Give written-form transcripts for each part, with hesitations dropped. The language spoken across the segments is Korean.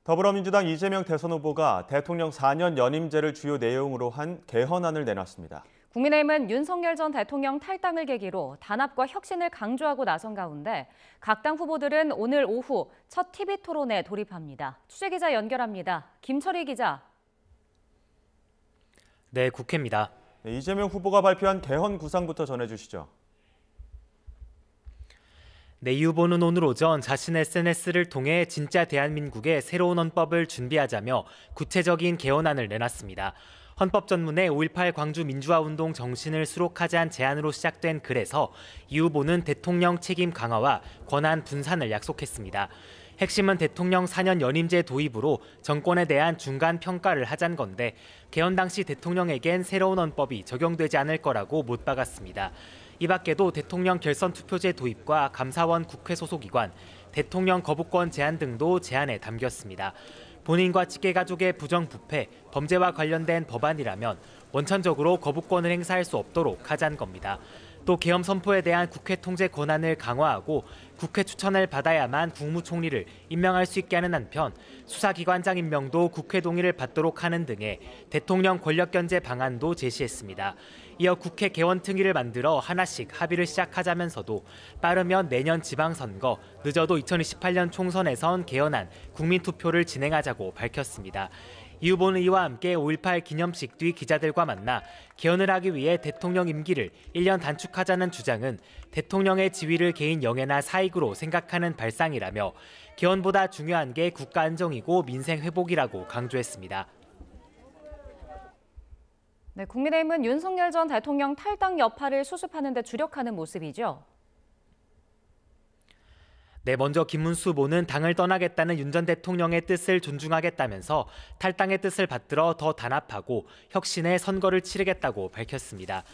더불어민주당 이재명 대선 후보가 대통령 4년 연임제를 주요 내용으로 한 개헌안을 내놨습니다. 국민의힘은 윤석열 전 대통령 탈당을 계기로 단합과 혁신을 강조하고 나선 가운데 각 당 후보들은 오늘 오후 첫 TV 토론에 돌입합니다. 취재기자 연결합니다. 김철희 기자. 네, 국회입니다. 이재명 후보가 발표한 개헌 구상부터 전해주시죠. 네, 이 후보는 오늘 오전 자신의 SNS를 통해 진짜 대한민국의 새로운 헌법을 준비하자며 구체적인 개헌안을 내놨습니다. 헌법 전문의 5.18 광주 민주화운동 정신을 수록하지 않은 제안으로 시작된 글에서 이 후보는 대통령 책임 강화와 권한 분산을 약속했습니다. 핵심은 대통령 4년 연임제 도입으로 정권에 대한 중간 평가를 하자는 건데 개헌 당시 대통령에겐 새로운 헌법이 적용되지 않을 거라고 못 박았습니다. 이 밖에도 대통령 결선 투표제 도입과 감사원 국회 소속기관, 대통령 거부권 제한 등도 제안에 담겼습니다. 본인과 직계가족의 부정부패, 범죄와 관련된 법안이라면 원천적으로 거부권을 행사할 수 없도록 하자는 겁니다. 또 계엄 선포에 대한 국회 통제 권한을 강화하고 국회 추천을 받아야만 국무총리를 임명할 수 있게 하는 한편 수사기관장 임명도 국회 동의를 받도록 하는 등의 대통령 권력견제 방안도 제시했습니다. 이어 국회 개원 특위를 만들어 하나씩 합의를 시작하자면서도 빠르면 내년 지방선거, 늦어도 2028년 총선에선 개헌안 국민투표를 진행하자고 밝혔습니다. 이 후보는 이와 함께 5.18 기념식 뒤 기자들과 만나 개헌을 하기 위해 대통령 임기를 1년 단축하자는 주장은 대통령의 지위를 개인 영예나 사익으로 생각하는 발상이라며 개헌보다 중요한 게 국가 안정이고 민생 회복이라고 강조했습니다. 네, 국민의힘은 윤석열 전 대통령 탈당 여파를 수습하는 데 주력하는 모습이죠. 네, 먼저 김문수 후보는 당을 떠나겠다는 윤 전 대통령의 뜻을 존중하겠다면서 탈당의 뜻을 받들어 더 단합하고 혁신의 선거를 치르겠다고 밝혔습니다.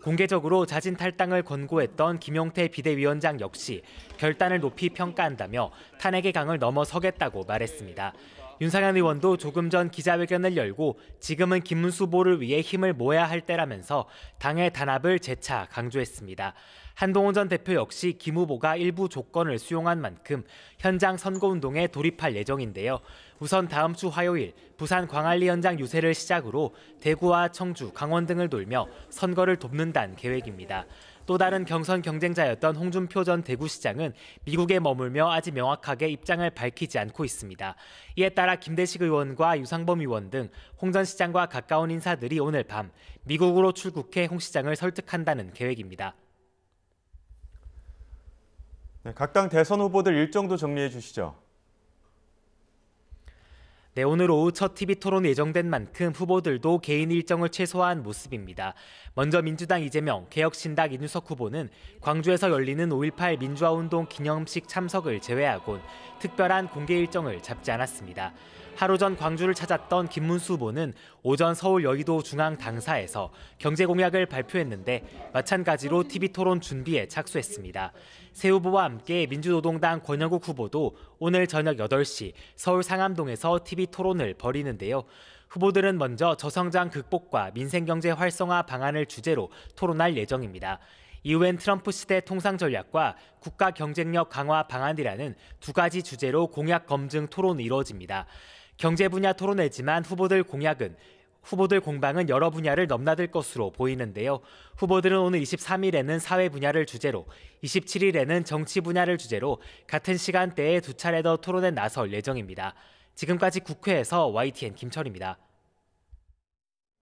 공개적으로 자진 탈당을 권고했던 김용태 비대위원장 역시 결단을 높이 평가한다며 탄핵의 강을 넘어서겠다고 말했습니다. 윤상현 의원도 조금 전 기자회견을 열고 지금은 김문수 후보를 위해 힘을 모아야 할 때라면서 당의 단합을 재차 강조했습니다. 한동훈 전 대표 역시 김 후보가 일부 조건을 수용한 만큼 현장 선거운동에 돌입할 예정인데요. 우선 다음 주 화요일 부산 광안리 현장 유세를 시작으로 대구와 청주, 강원 등을 돌며 선거를 돕는다는 계획입니다. 또 다른 경선 경쟁자였던 홍준표 전 대구시장은 미국에 머물며 아직 명확하게 입장을 밝히지 않고 있습니다. 이에 따라 김대식 의원과 유상범 의원 등 홍 전 시장과 가까운 인사들이 오늘 밤 미국으로 출국해 홍 시장을 설득한다는 계획입니다. 네, 각 당 대선 후보들 일정도 정리해 주시죠. 네, 오늘 오후 첫 TV 토론 예정된 만큼 후보들도 개인 일정을 최소화한 모습입니다. 먼저 민주당 이재명, 개혁신당 이준석 후보는 광주에서 열리는 5.18 민주화운동 기념식 참석을 제외하곤 특별한 공개 일정을 잡지 않았습니다. 하루 전 광주를 찾았던 김문수 후보는 오전 서울 여의도 중앙당사에서 경제 공약을 발표했는데 마찬가지로 TV 토론 준비에 착수했습니다. 새 후보와 함께 민주노동당 권영국 후보도 오늘 저녁 8시 서울 상암동에서 TV 토론을 벌이는데요. 후보들은 먼저 저성장 극복과 민생경제 활성화 방안을 주제로 토론할 예정입니다. 이후엔 트럼프 시대 통상 전략과 국가 경쟁력 강화 방안이라는 두 가지 주제로 공약 검증 토론이 이루어집니다. 경제 분야 토론회지만 후보들 공방은 여러 분야를 넘나들 것으로 보이는데요. 후보들은 오늘 23일에는 사회 분야를 주제로, 27일에는 정치 분야를 주제로 같은 시간대에 두 차례 더 토론에 나설 예정입니다. 지금까지 국회에서 YTN 김철입니다.